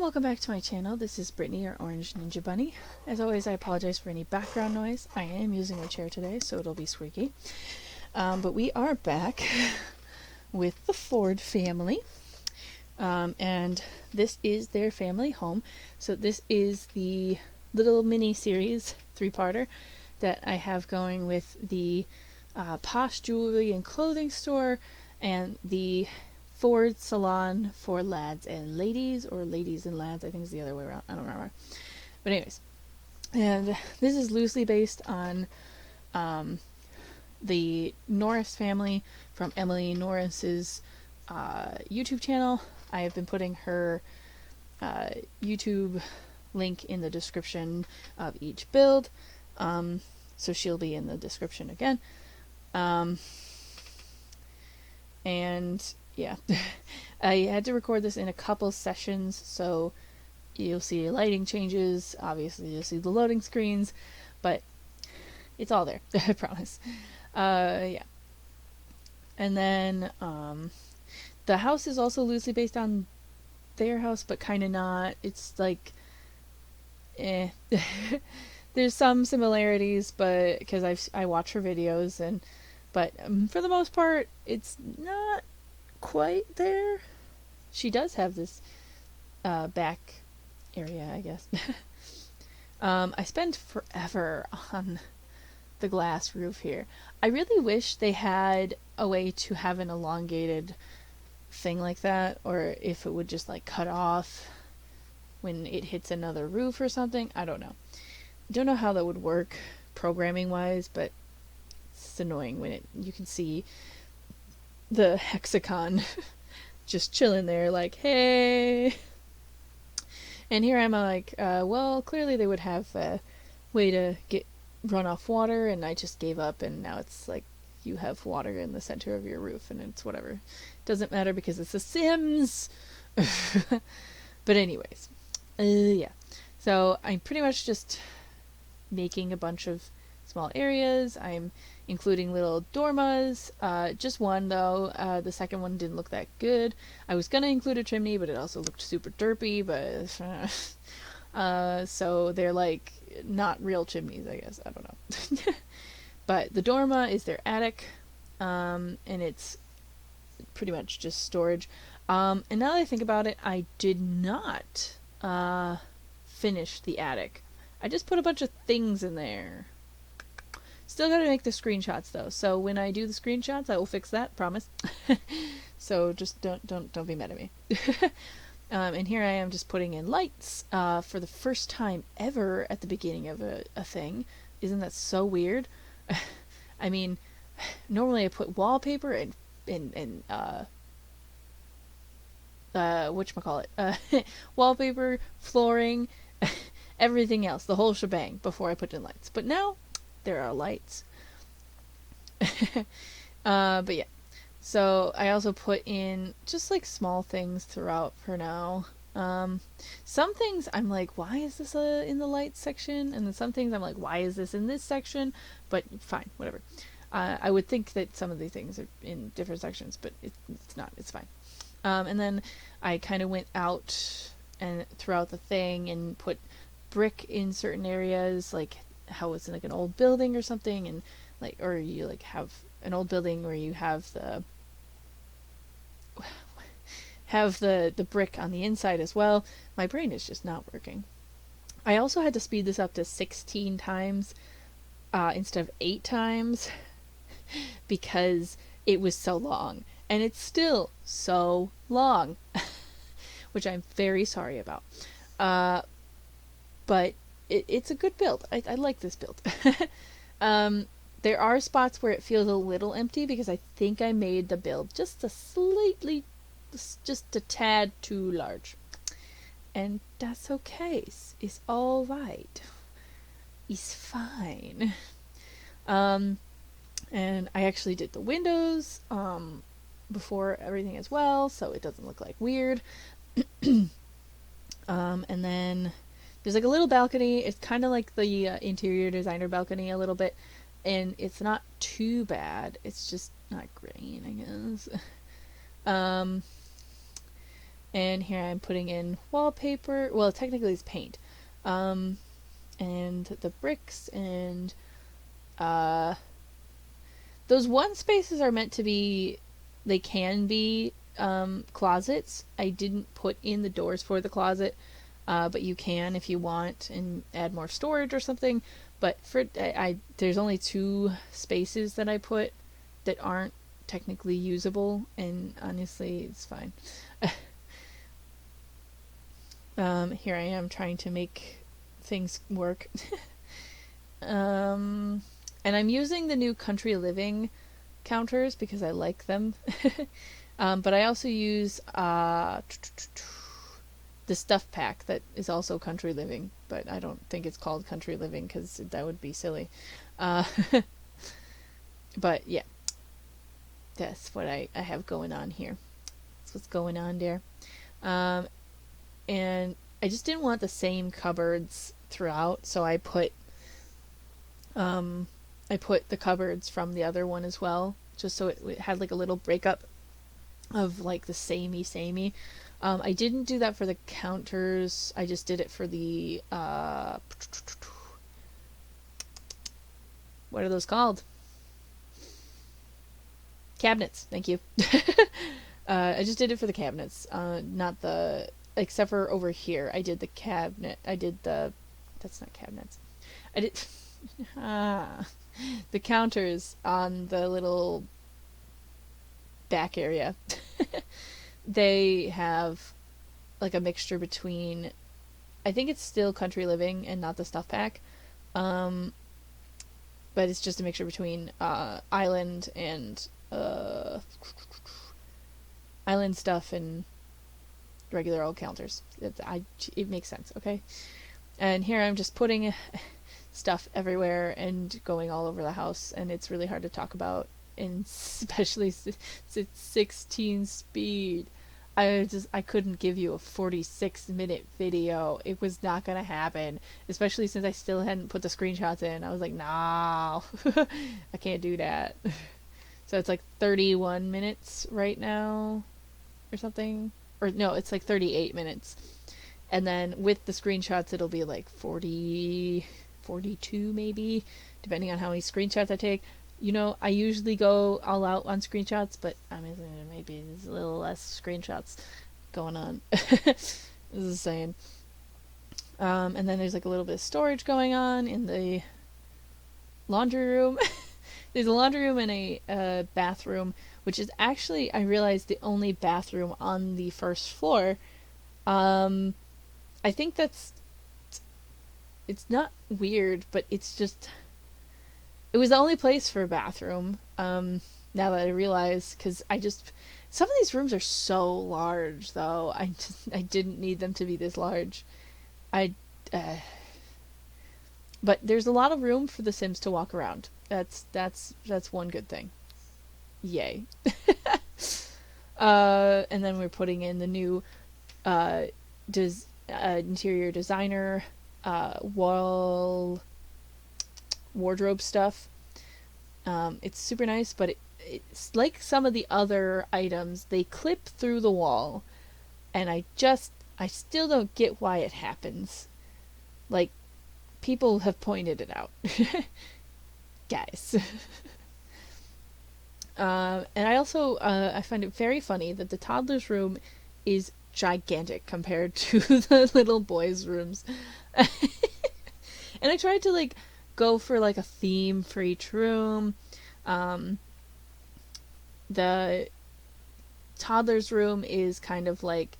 welcome back to my channel. This is Brittany, or Orange Ninja Bunny. As always, I apologize for any background noise. I am using a chair today, so it'll be squeaky. But we are back with the Ford family. And this is their family home. So this is the little mini-series, 3-parter, that I have going with the POSH Jewelry and Clothing store and the Ford salon for lads and ladies, or ladies and lads, I think it's the other way around, I don't remember. But anyways, and this is loosely based on the Norris family from Emily Norris's YouTube channel. I have been putting her YouTube link in the description of each build, so she'll be in the description again. And yeah, I had to record this in a couple sessions, so you'll see lighting changes, obviously you'll see the loading screens, but it's all there, I promise. Yeah. And then, the house is also loosely based on their house, but kind of not. It's like, there's some similarities, but, because I watch her videos, but for the most part, it's not quite there. She does have this back area, I guess. I spent forever on the glass roof here. I really wish they had a way to have an elongated thing like that, or if it would just like cut off when it hits another roof or something. I don't know. I don't know how that would work programming wise, but it's annoying when you can see the hexagon just chilling there like, hey. And here I'm like, well, clearly they would have a way to get runoff water, and I just gave up, and now it's like you have water in the center of your roof, and it's whatever. Doesn't matter because it's The Sims. But anyways, yeah. So I'm pretty much just making a bunch of small areas. I'm including little dormas, just one though. The second one didn't look that good. I was gonna include a chimney, but it also looked super derpy, but so they're like not real chimneys, I guess. I don't know. But the dorma is their attic, and it's pretty much just storage. And now that I think about it, I did not finish the attic. I just put a bunch of things in there. Still gotta make the screenshots though, so when I do the screenshots, I will fix that, promise. So just don't be mad at me. And here I am just putting in lights for the first time ever at the beginning of a thing. Isn't that so weird? I mean, normally I put wallpaper and whatchamacallit, wallpaper, flooring, everything else, the whole shebang before I put in lights. But now there are lights. But yeah. So I also put in just like small things throughout for now. Some things I'm like, why is this in the lights section? And then some things I'm like, why is this in this section? But fine, whatever. I would think that some of these things are in different sections, but it's not. It's fine. And then I kind of went out and throughout the thing and put brick in certain areas, like how it's in like an old building or something, and like, or you like have an old building where you have the brick on the inside as well. My brain is just not working. I also had to speed this up to 16 times instead of 8 times because it was so long, and it's still so long, which I'm very sorry about. But it's a good build. I like this build. There are spots where it feels a little empty because I think I made the build just a tad too large. And that's okay. It's all right. It's fine. And I actually did the windows before everything as well, so it doesn't look like weird. And then there's like a little balcony. It's kind of like the interior designer balcony a little bit, and it's not too bad. It's just not great, I guess. And here I'm putting in wallpaper. Well, technically it's paint. And the bricks and those one spaces are meant to be, they can be closets. I didn't put in the doors for the closet, but you can if you want and add more storage or something. But for there's only 2 spaces that I put that aren't technically usable, and honestly, it's fine. Here I am trying to make things work. And I'm using the new Country Living counters because I like them. But I also use the stuff pack that is also Country Living, but I don't think it's called Country Living because that would be silly. But yeah, that's what I have going on here. That's what's going on there. And I just didn't want the same cupboards throughout, so I put the cupboards from the other one as well, just so it had like a little breakup of like the samey. I didn't do that for the counters. I just did it for the what are those called? Cabinets. Thank you. I just did it for the cabinets, not the, except for over here. I did the cabinet. I did the, that's not cabinets. I did the counters on the little back area. They have like a mixture between, I think it's still Country Living and not the stuff pack, but it's just a mixture between island and island stuff and regular old counters. It makes sense, okay? And here I'm just putting stuff everywhere and going all over the house, and it's really hard to talk about, and especially since it's 16 speed. I couldn't give you a 46-minute video. It was not gonna happen, especially since I still hadn't put the screenshots in. I was like, no, I can't do that. So it's like 31 minutes right now or something, or no, it's like 38 minutes, and then with the screenshots it'll be like 40, 42 maybe, depending on how many screenshots I take. You know, I usually go all out on screenshots, but I mean, maybe there's a little less screenshots going on. This is saying. And then there's like a little bit of storage going on in the laundry room. There's a laundry room and a bathroom, which is actually, I realized, the only bathroom on the first floor. I think it's not weird, but it's just, it was the only place for a bathroom, now that I realize, because some of these rooms are so large, though. I didn't need them to be this large. But there's a lot of room for the Sims to walk around. That's one good thing. Yay. And then we're putting in the new interior designer wall wardrobe stuff. It's super nice, but it's like some of the other items, they clip through the wall, and I still don't get why it happens. Like, people have pointed it out. Guys. And I also I find it very funny that the toddler's room is gigantic compared to the little boys' rooms. And I tried to like go for like a theme for each room. The toddler's room is kind of like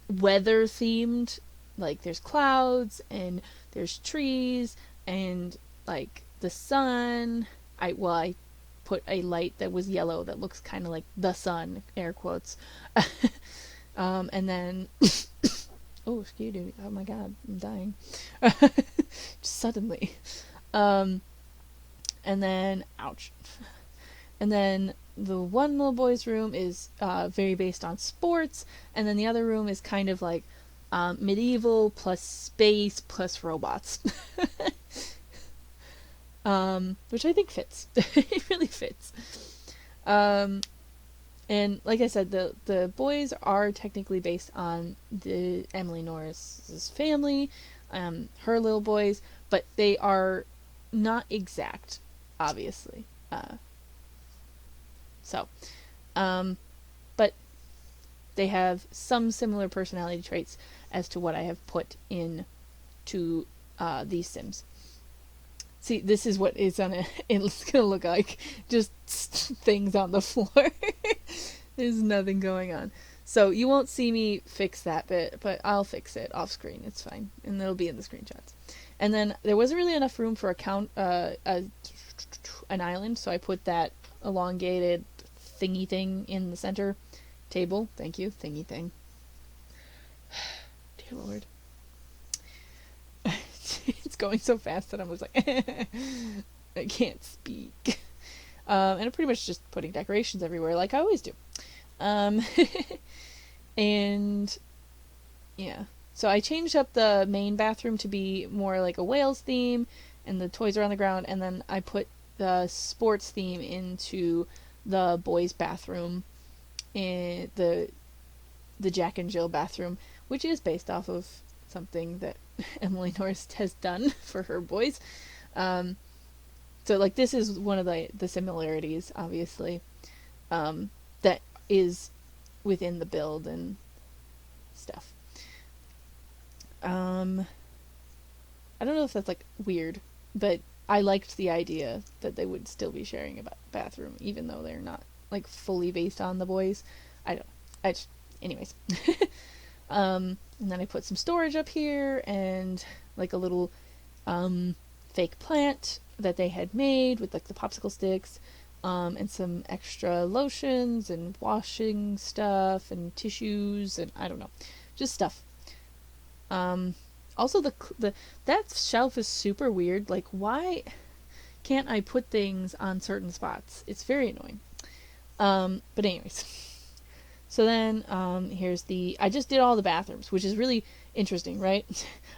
weather themed. Like there's clouds and there's trees and like the sun. I put a light that was yellow that looks kind of like the sun, air quotes. And then oh, excuse me. Oh my god, I'm dying. Just suddenly. And then, ouch. And then the one little boy's room is very based on sports, and then the other room is kind of like medieval plus space plus robots. Which I think fits. It really fits. And And like I said, the boys are technically based on the Emily Norris's family, her little boys, but they are not exact, obviously. So, but they have some similar personality traits as to what I have put in to these Sims. See, this is what it's it's gonna look like. Just things on the floor. There's nothing going on. So you won't see me fix that bit, but I'll fix it off screen. It's fine. And it'll be in the screenshots. And then there wasn't really enough room for an island, so I put that elongated thingy thing in the center table. Thank you, thingy thing. Dear Lord. It's going so fast that I'm just like, I can't speak. And I'm pretty much just putting decorations everywhere like I always do. And yeah, so I changed up the main bathroom to be more like a Wales theme, and the toys are on the ground, and then I put the sports theme into the boys' bathroom, and the Jack and Jill bathroom, which is based off of something that Emily Norris has done for her boys. So like this is one of the similarities, obviously, that is within the build and stuff. I don't know if that's like weird, but I liked the idea that they would still be sharing a bathroom, even though they're not like fully based on the boys. Anyways. And then I put some storage up here and like a little fake plant that they had made with like the popsicle sticks, and some extra lotions and washing stuff and tissues and I don't know, just stuff. Also that shelf is super weird. Like, why can't I put things on certain spots? It's very annoying. But anyways. So then, here's I just did all the bathrooms, which is really interesting, right?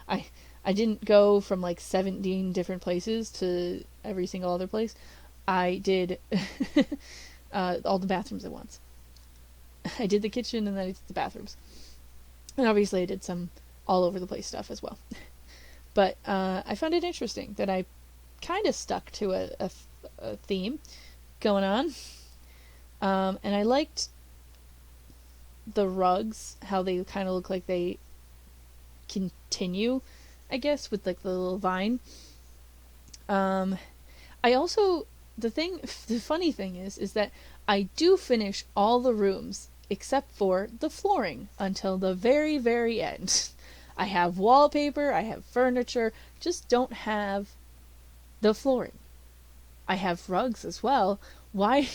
I didn't go from like 17 different places to every single other place. I did all the bathrooms at once. I did the kitchen and then I did the bathrooms. And obviously I did some all over the place stuff as well. But I found it interesting that I kind of stuck to a theme going on. And I liked the rugs, how they kind of look like they continue, I guess, with like the little vine. I also, the funny thing is that I do finish all the rooms except for the flooring until the very, very end. I have wallpaper, I have furniture, just don't have the flooring. I have rugs as well. Why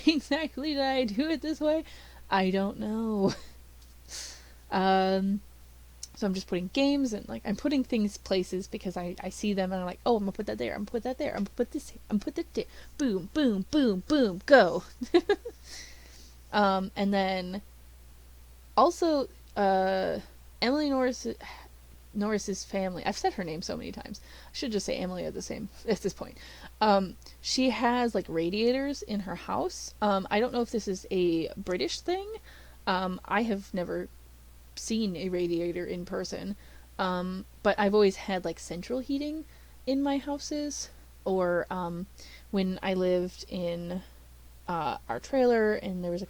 exactly did I do it this way? I don't know. So I'm just putting games and like I'm putting things places because I see them and I'm like, oh, I'm gonna put that there, I'm gonna put that there, I'm gonna put this here, I'm gonna put that there. Boom, boom, boom, boom, go. And then also Emily Norris's family. I've said her name so many times. I should just say Emily at this point. She has like radiators in her house. I don't know if this is a British thing. I have never seen a radiator in person. But I've always had like central heating in my houses, or when I lived in our trailer, and there's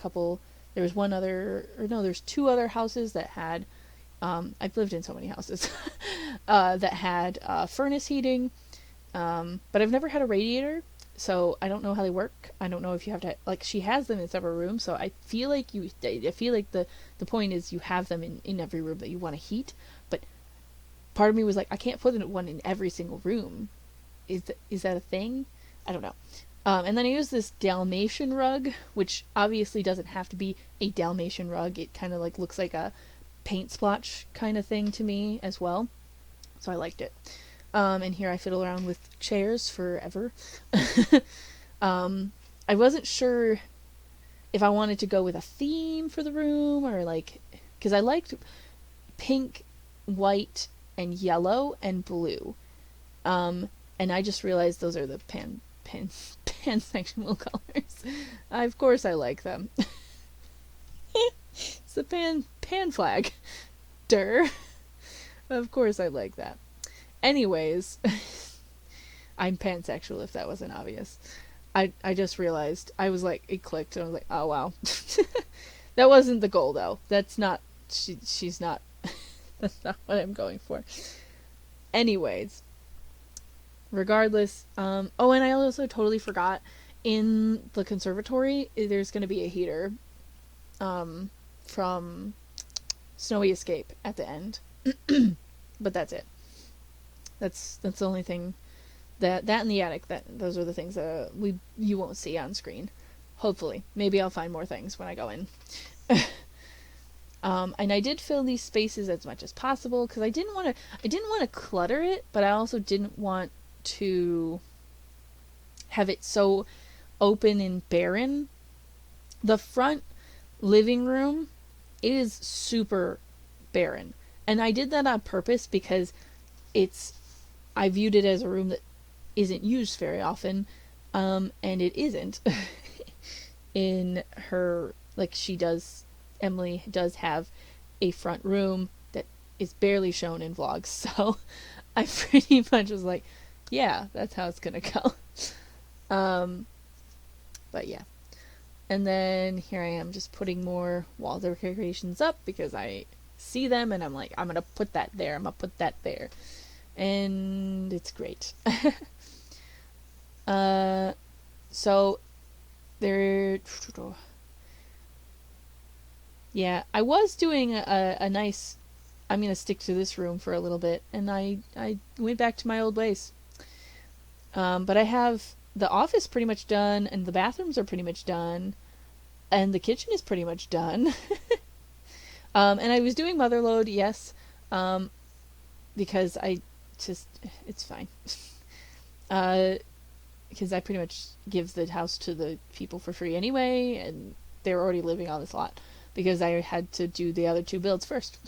two other houses that had I've lived in so many houses that had furnace heating, but I've never had a radiator, so I don't know how they work. I don't know if you have to, like, she has them in several rooms, so I feel like the point is you have them in every room that you want to heat, but part of me was like, I can't put one in every single room. Is that a thing? I don't know. And then I use this Dalmatian rug, which obviously doesn't have to be a Dalmatian rug. It kind of like looks like a paint splotch kind of thing to me as well, so I liked it. And here I fiddle around with chairs forever. I wasn't sure if I wanted to go with a theme for the room, or like, because I liked pink, white, and yellow and blue, and I just realized those are the pansexual colors. Of course I like them. It's the pan flag. Durr. Of course I like that. Anyways, I'm pansexual if that wasn't obvious. I just realized, I was like, it clicked and I was like, oh wow. That wasn't the goal though. That's not, she's not, that's not what I'm going for. Anyways, regardless, oh, and I also totally forgot, in the conservatory, there's going to be a heater, from Snowy Escape at the end. But that's it. That's the only thing, that in the attic, those are the things that you won't see on screen. Hopefully. Maybe I'll find more things when I go in. And I did fill these spaces as much as possible because I didn't want to clutter it, but I also didn't want to have it so open and barren. The front living room is super barren, and I did that on purpose because I viewed it as a room that isn't used very often, and it isn't. In her, like, Emily does have a front room that is barely shown in vlogs, so I pretty much was like, yeah, that's how it's gonna go. But yeah. And then here I am just putting more wall decorations up because I see them and I'm like, I'm gonna put that there, I'm gonna put that there. And it's great. So there, yeah, I was doing a nice, I'm gonna stick to this room for a little bit, and I went back to my old ways. But I have the office pretty much done, and the bathrooms are pretty much done, and the kitchen is pretty much done. And I was doing Motherload, yes, because it's fine. Because I pretty much give the house to the people for free anyway, and they're already living on this lot, because I had to do the other 2 builds first.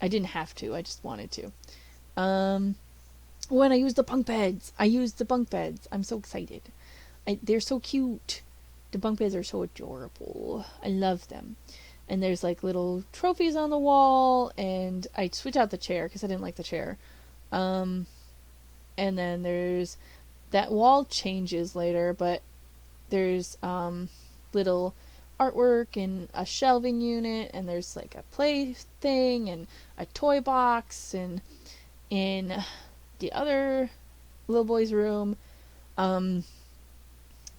I didn't have to, I just wanted to. When I used the bunk beds, I'm so excited. They're so cute. The bunk beds are so adorable. I love them. And there's like little trophies on the wall, and I switched out the chair because I didn't like the chair. And then there's, that wall changes later, but there's little artwork and a shelving unit, and there's like a play thing and a toy box, and in the other little boy's room,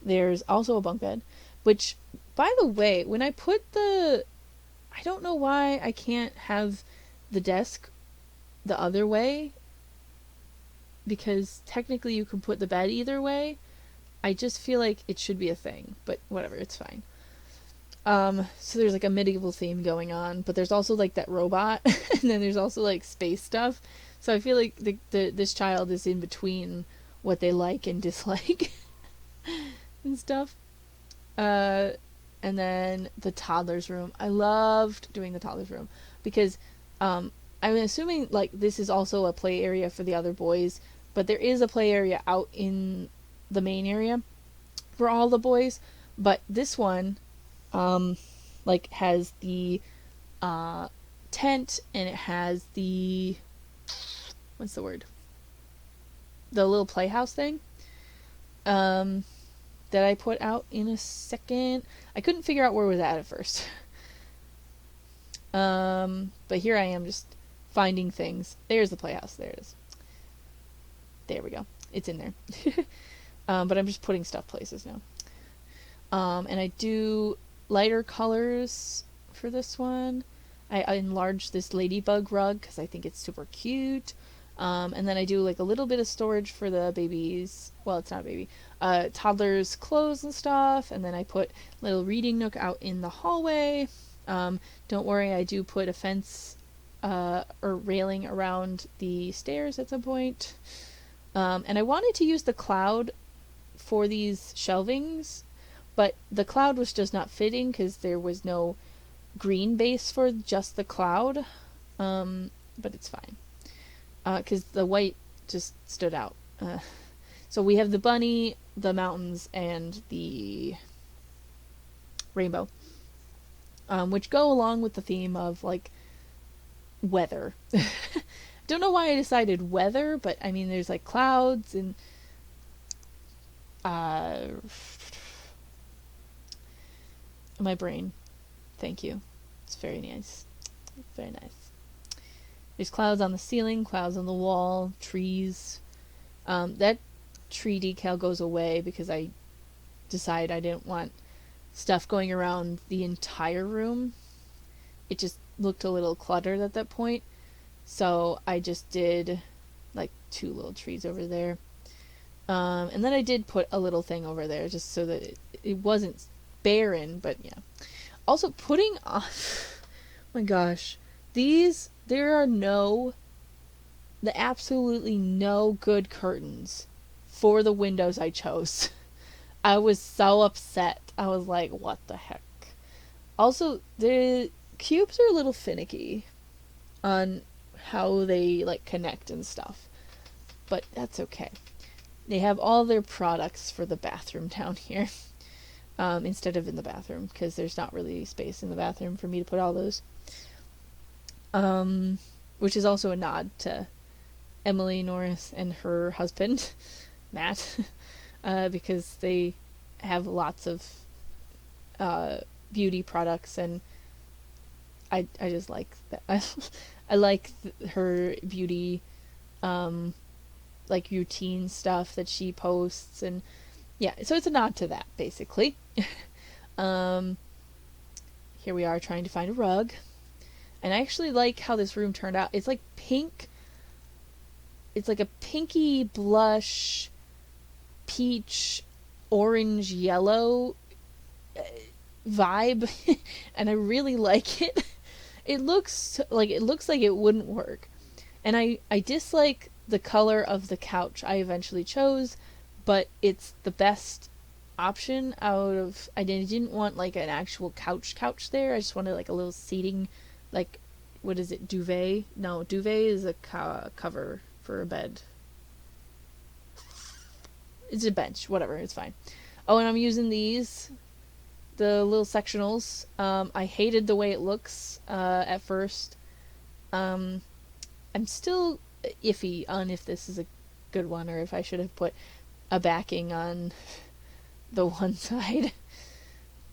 there's also a bunk bed, which, by the way, when I put I don't know why I can't have the desk the other way, because technically you can put the bed either way. I just feel like it should be a thing, but whatever, it's fine. So there's like a medieval theme going on, but there's also like that robot, and then there's also like space stuff. So I feel like this child is in between what they like and dislike and stuff. And then the toddler's room. I loved doing the toddler's room because I'm assuming like this is also a play area for the other boys, but there is a play area out in the main area for all the boys. But this one, like, has the tent, and it has the, what's the word? The little playhouse thing. That I put out in a second. I couldn't figure out where it was at first. But here I am just finding things. There's the playhouse. There it is. There we go. It's in there. But I'm just putting stuff places now. And I do lighter colors for this one. I enlarged this ladybug rug because I think it's super cute. And then I do like a little bit of storage for the babies. Well, it's not a baby. Toddlers' clothes and stuff. And then I put a little reading nook out in the hallway. Don't worry, I do put a fence or railing around the stairs at some point. And I wanted to use the cloud for these shelvings, but the cloud was just not fitting because there was no green base for just the cloud. But it's fine. Because the white just stood out. So we have the bunny, the mountains, and the rainbow, which go along with the theme of like weather. Don't know why I decided weather, but I mean there's like clouds and my brain. Thank you. It's very nice. Very nice. There's clouds on the ceiling, clouds on the wall, trees. That tree decal goes away because I decided I didn't want stuff going around the entire room. It just looked a little cluttered at that point. So I just did like 2 little trees over there. And then I did put a little thing over there just so that it wasn't barren, but yeah. Also putting on, oh my gosh, there are absolutely no good curtains for the windows I chose. I was so upset. I was like, what the heck? Also, the cubes are a little finicky on how they like connect and stuff, but that's okay. They have all their products for the bathroom down here, instead of in the bathroom, because there's not really space in the bathroom for me to put all those. Which is also a nod to Emily Norris and her husband, Matt, because they have lots of beauty products, and I just like that. I like her beauty, like routine stuff that she posts, and yeah, so it's a nod to that basically. Here we are trying to find a rug, and I actually like how this room turned out. It's like pink. It's like a pinky blush, peach, orange, yellow vibe, and I really like it. It looks like it wouldn't work, and I dislike the color of the couch I eventually chose, but it's the best option out of. I didn't want like an actual couch there. I just wanted like a little seating, like, what is it, duvet? No, duvet is a cover for a bed. It's a bench, whatever, it's fine. Oh, and I'm using these, the little sectionals. I hated the way it looks at first. I'm still iffy on if this is a good one or if I should have put a backing on the one side.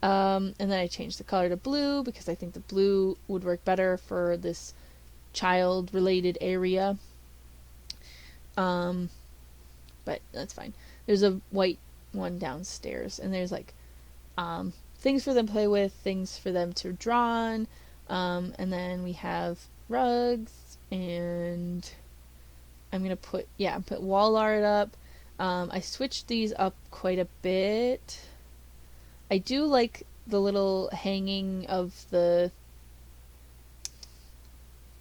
And then I changed the color to blue because I think the blue would work better for this child-related area. But that's fine. There's a white one downstairs, and there's like things for them to play with, things for them to draw on, and then we have rugs, and I'm gonna put wall art up. I switched these up quite a bit. I do like the little hanging of the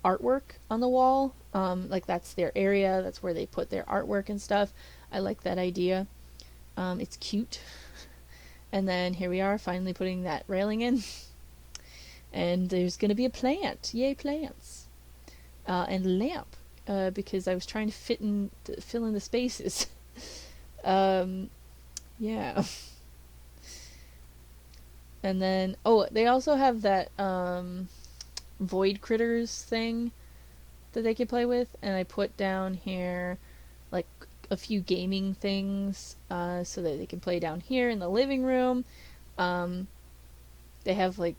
artwork on the wall. Like that's their area, that's where they put their artwork and stuff. I like that idea. It's cute. And then here we are, finally putting that railing in. And there's going to be a plant. Yay, plants. And a lamp, because I was trying to fill in the spaces. Yeah. And then, they also have that void critters thing that they can play with, and I put down here like a few gaming things so that they can play down here in the living room. They have like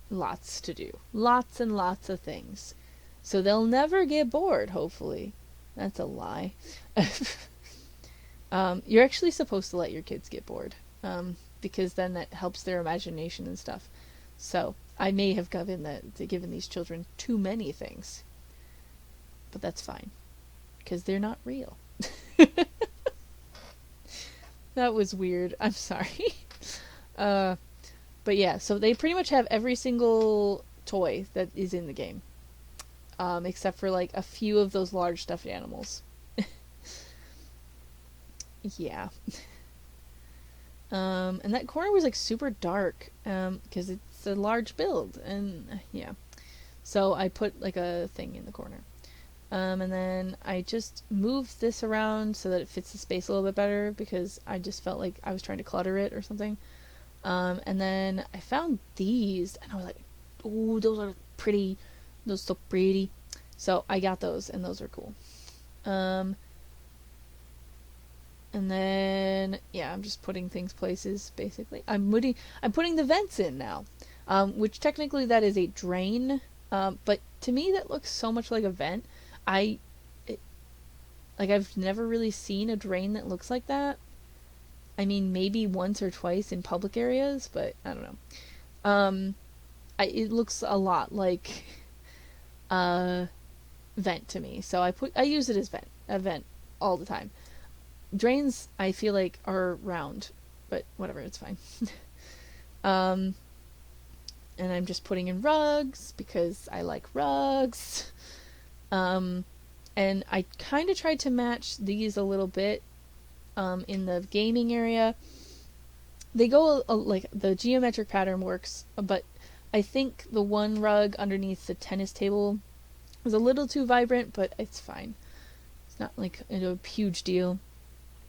lots to do, lots and lots of things, so they'll never get bored, hopefully. That's a lie. You're actually supposed to let your kids get bored, because then that helps their imagination and stuff. So I may have given these children too many things, but that's fine, because they're not real. That was weird. I'm sorry. But yeah, so they pretty much have every single toy that is in the game, except for like a few of those large stuffed animals. Yeah. And that corner was like super dark, because it's a large build, and yeah. So I put like a thing in the corner. And then I just moved this around so that it fits the space a little bit better because I just felt like I was trying to clutter it or something. And then I found these and I was like, ooh, those are pretty. Those so pretty. So I got those and those are cool. And then, yeah, I'm just putting things places, basically. I'm putting the vents in now, which technically that is a drain, but to me that looks so much like a vent. I, it, like, I've never really seen a drain that looks like that. I mean, maybe once or twice in public areas, but I don't know. It looks a lot like a vent to me, so I use it as a vent all the time. Drains I feel like are round, but whatever, it's fine. um, and I'm just putting in rugs because I like rugs. And I kind of tried to match these a little bit in the gaming area. They go like the geometric pattern works, but I think the one rug underneath the tennis table is a little too vibrant, but it's fine. It's not like a huge deal.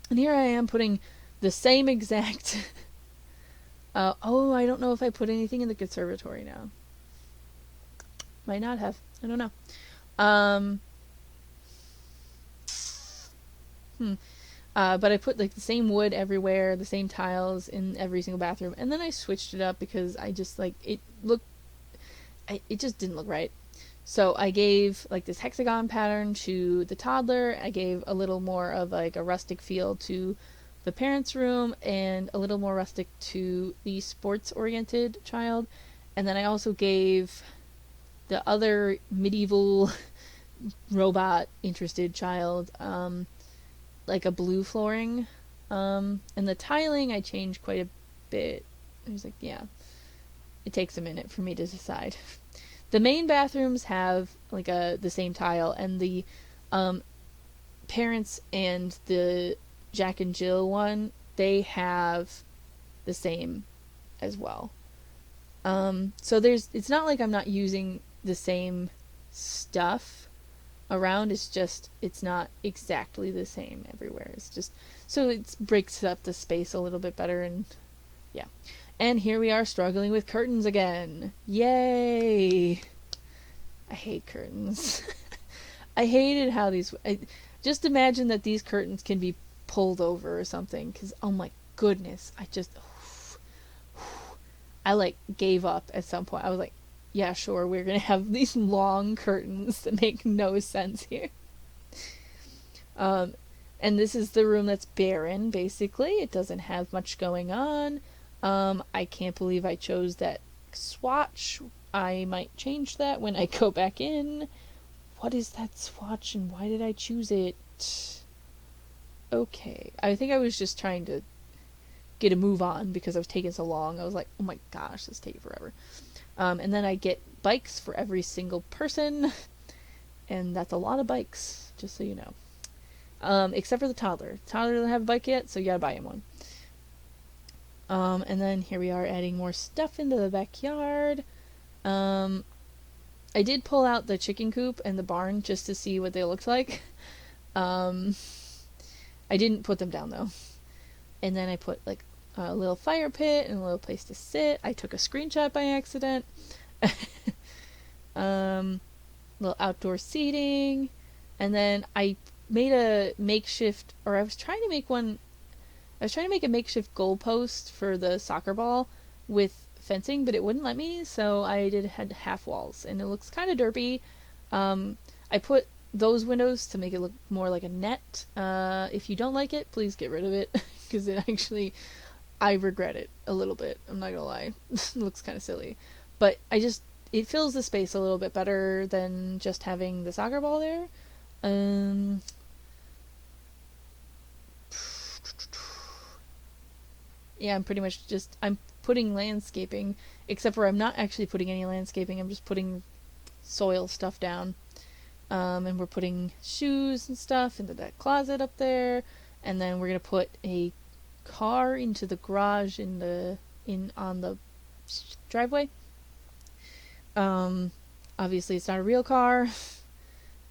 And here I am putting the same exact... oh, I don't know if I put anything in the conservatory now. Might not have. I don't know. But I put like the same wood everywhere, the same tiles in every single bathroom, and then I switched it up because I just like it just didn't look right. So I gave like this hexagon pattern to the toddler. I gave a little more of like a rustic feel to the parents' room and a little more rustic to the sports-oriented child. And then I also gave the other medieval robot-interested child like a blue flooring. And the tiling I changed quite a bit. I was like, yeah, it takes a minute for me to decide. The main bathrooms have like the same tile, and the parents and the Jack and Jill one, they have the same as well. So it's not like I'm not using the same stuff around. It's just it's not exactly the same everywhere. It's just so it breaks up the space a little bit better, and yeah. And here we are struggling with curtains again. Yay! I hate curtains. I hated how just imagine that these curtains can be pulled over or something, because oh my goodness, I like gave up at some point. I was like, yeah, sure, we're gonna have these long curtains that make no sense here. And this is the room that's barren, basically. It doesn't have much going on. I can't believe I chose that swatch. I might change that when I go back in. What is that swatch and why did I choose it? Okay. I think I was just trying to get a move on because I was taking so long. I was like, oh my gosh, this is taking forever. And then I get bikes for every single person. And that's a lot of bikes, just so you know. Except for the toddler. The toddler doesn't have a bike yet, so you gotta buy him one. And then here we are adding more stuff into the backyard. I did pull out the chicken coop and the barn just to see what they looked like. I didn't put them down though. And then I put like a little fire pit and a little place to sit. I took a screenshot by accident. Little outdoor seating. And then I made a makeshift, or I was trying to make a makeshift goalpost for the soccer ball with fencing, but it wouldn't let me, so I had half walls, and it looks kind of derpy. I put those windows to make it look more like a net. If you don't like it, please get rid of it, because I regret it a little bit. I'm not gonna lie. It looks kind of silly. But it fills the space a little bit better than just having the soccer ball there. Yeah, I'm putting landscaping, except for I'm not actually putting any landscaping, I'm just putting soil stuff down. And we're putting shoes and stuff into that closet up there, and then we're gonna put a car into the garage on the driveway. Obviously it's not a real car.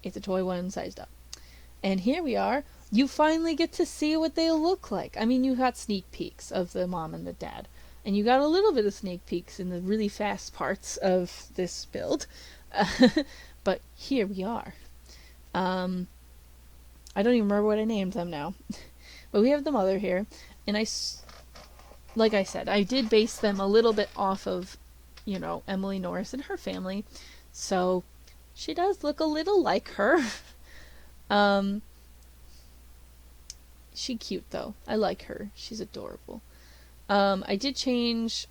It's a toy one sized up. And here we are. You finally get to see what they look like. I mean, you got sneak peeks of the mom and the dad. And you got a little bit of sneak peeks in the really fast parts of this build. But here we are. I don't even remember what I named them now. But we have the mother here. And like I said, I did base them a little bit off of, Emily Norris and her family. So she does look a little like her. She cute though. I like her. She's adorable. I did change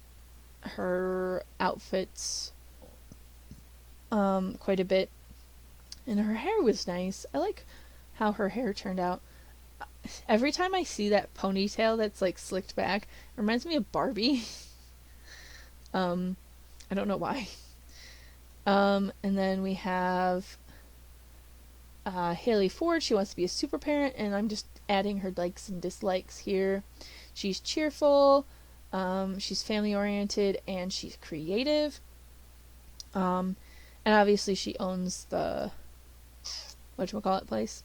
her outfits quite a bit. And her hair was nice. I like how her hair turned out. Every time I see that ponytail that's like slicked back, it reminds me of Barbie. I don't know why. And then we have Haley Ford. She wants to be a super parent, and I'm just adding her likes and dislikes here. She's cheerful, she's family oriented, and she's creative. And obviously she owns the whatchamacallit place,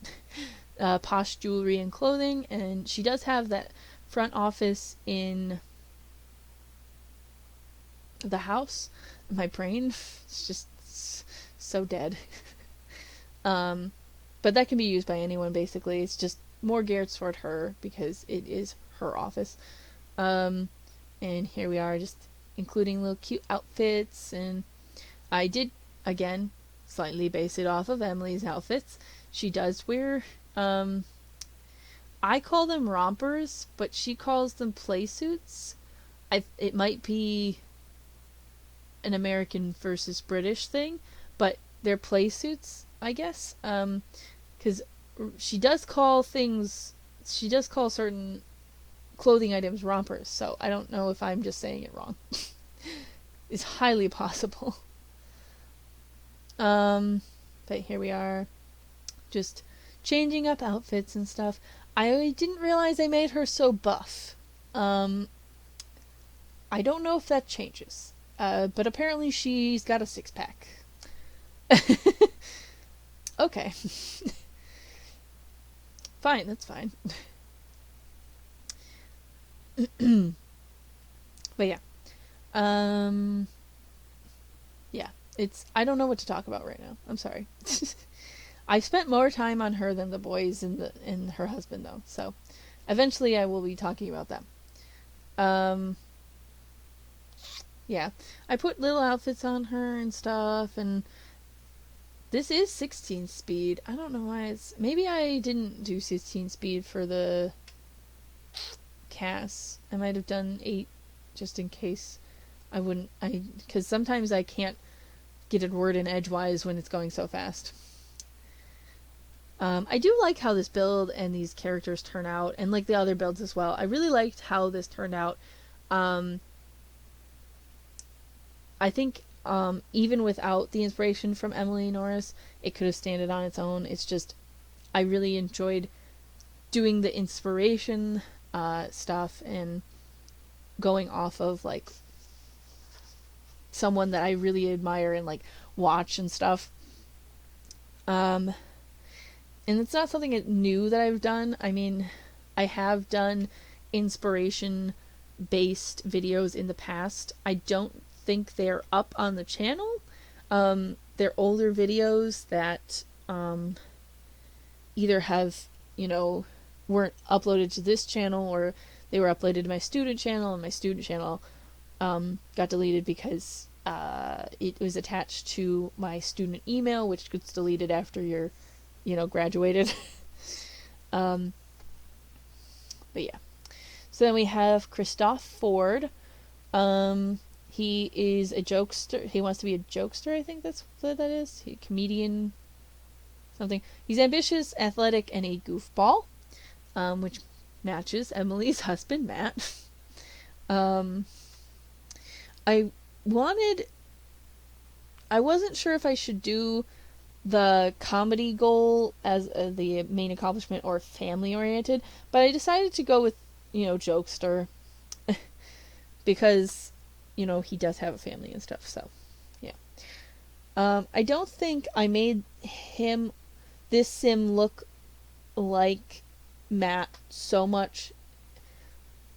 POSH Jewelry and Clothing, and she does have that front office in the house. My brain is just so dead. But that can be used by anyone, basically. It's just more geared toward her because it is her office. And here we are, just including little cute outfits. And I did, again, slightly base it off of Emily's outfits. She does wear, I call them rompers, but she calls them play suits. It might be an American versus British thing, but they're play suits, I guess. Because she does call certain clothing items rompers, so I don't know if I'm just saying it wrong. It's highly possible. But here we are, just changing up outfits and stuff. I didn't realize I made her so buff. I don't know if that changes. But apparently she's got a six-pack. Okay. Fine, that's fine. But yeah. Yeah, I don't know what to talk about right now. I'm sorry. I spent more time on her than the boys and her husband though. So eventually I will be talking about them. Yeah, I put little outfits on her and stuff, and this is 16 speed. I don't know why maybe I didn't do 16 speed for the CAS. I might have done 8 just in case because sometimes I can't get a word in edgewise when it's going so fast. I do like how this build and these characters turn out, and like the other builds as well. I really liked how this turned out. I think even without the inspiration from Emily Norris, it could have standed on its own. It's just, I really enjoyed doing the inspiration stuff and going off of like someone that I really admire and like watch and stuff. And it's not something new that I've done. I mean, I have done inspiration based videos in the past. I don't think they're up on the channel. They're older videos that either have, weren't uploaded to this channel, or they were uploaded to my student channel, and my student channel got deleted because it was attached to my student email, which gets deleted after you're, graduated. But yeah. So then we have Christoph Ford. He is a jokester. He wants to be a jokester, I think that's what that is. He comedian something. He's ambitious, athletic, and a goofball, which matches Emily's husband, Matt. I wasn't sure if I should do the comedy goal as the main accomplishment or family oriented, but I decided to go with, jokester because, he does have a family and stuff, so, yeah. I don't think I made him this sim look like Matt so much.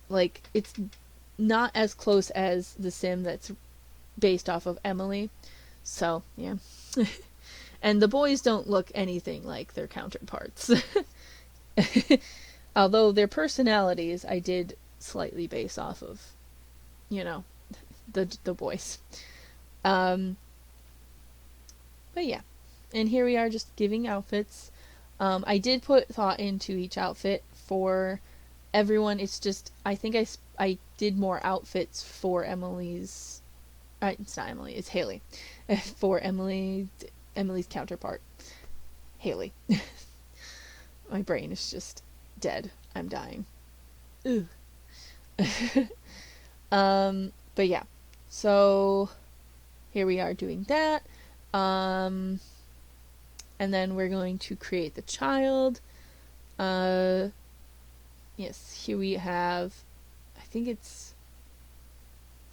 Like, it's not as close as the sim that's based off of Emily. So, yeah. And the boys don't look anything like their counterparts. Although their personalities I did slightly base off of, you know, the boys. But yeah. And here we are just giving outfits. I did put thought into each outfit for everyone. It's just, I think I did more outfits for Emily's, it's not Emily, it's Haley. For Emily's counterpart, Haley. My brain is just dead. I'm dying. Ugh. But yeah. So here we are doing that. And then we're going to create the child. Yes, here we have,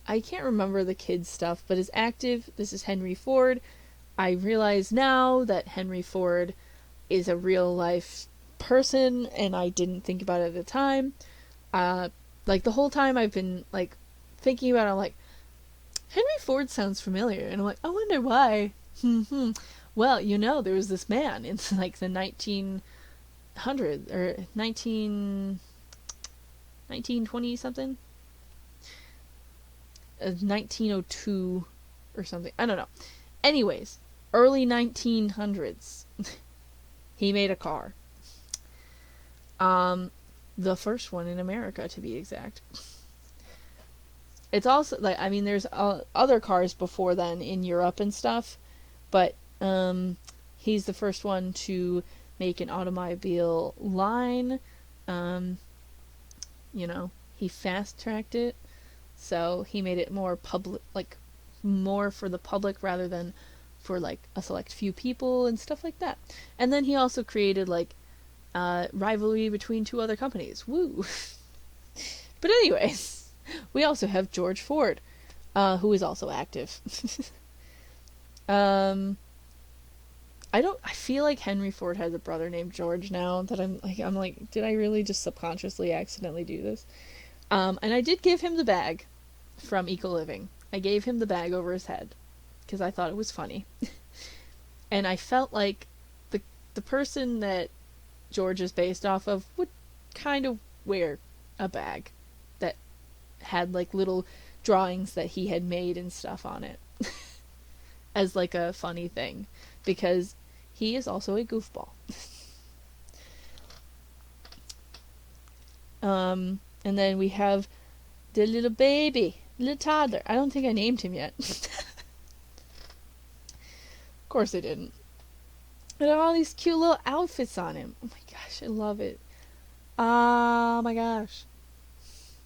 I can't remember the kids stuff, but it's active. This is Henry Ford. I realize now that Henry Ford is a real life person, and I didn't think about it at the time. Like, the whole time I've been, like, thinking about it, I'm like, Henry Ford sounds familiar, and I'm like, I wonder why. Well, there was this man in, like, the 1900s, or 1920 something? 1902 or something. I don't know. Anyways, early 1900s. He made a car. The first one in America, to be exact. It's also, like, I mean, there's other cars before then in Europe and stuff, but he's the first one to make an automobile line. He fast-tracked it, so he made it more public, like, more for the public rather than for, like, a select few people and stuff like that. And then he also created, like, rivalry between two other companies. Woo! But anyways, we also have George Ford, who is also active. I feel like Henry Ford has a brother named George now that I'm like, did I really just subconsciously accidentally do this? And I did give him the bag from Eco Living. I gave him the bag over his head because I thought it was funny. And I felt like the person that George is based off of would kind of wear a bag that had, like, little drawings that he had made and stuff on it as, like, a funny thing, because he is also a goofball. And then we have the little toddler. I don't think I named him yet. Of course I didn't. And all these cute little outfits on him. Oh my gosh, I love it. Oh my gosh.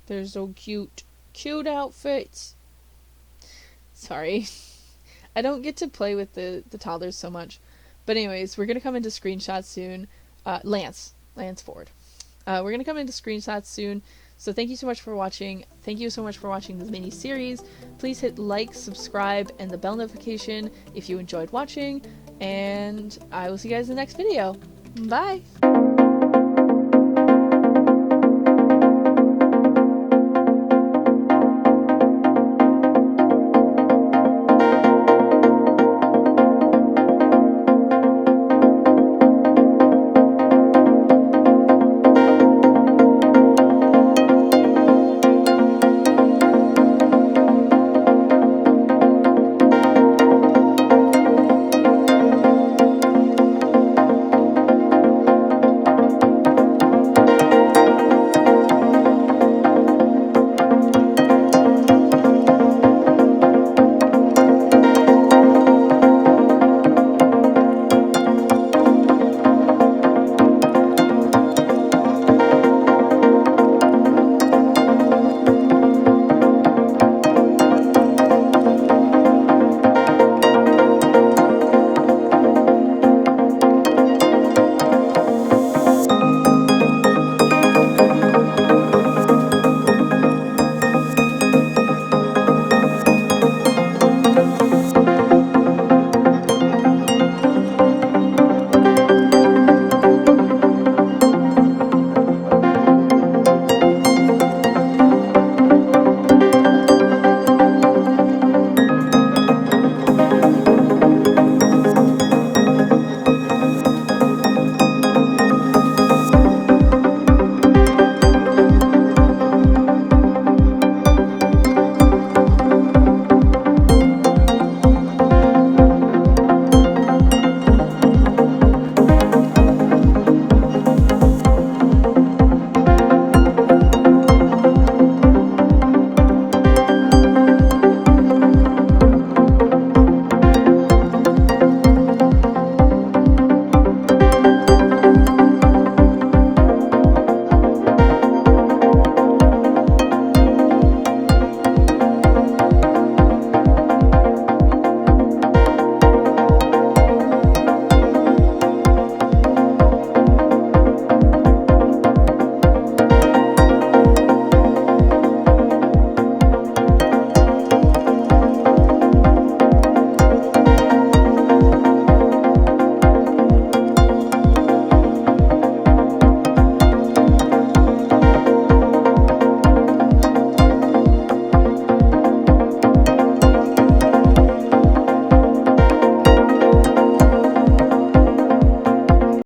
They're so cute. Cute outfits. Sorry. I don't get to play with the toddlers so much. But anyways, we're going to come into screenshots soon. Lance Ford. We're going to come into screenshots soon. So thank you so much for watching. Thank you so much for watching this mini-series. Please hit like, subscribe, and the bell notification if you enjoyed watching. And I will see you guys in the next video. Bye!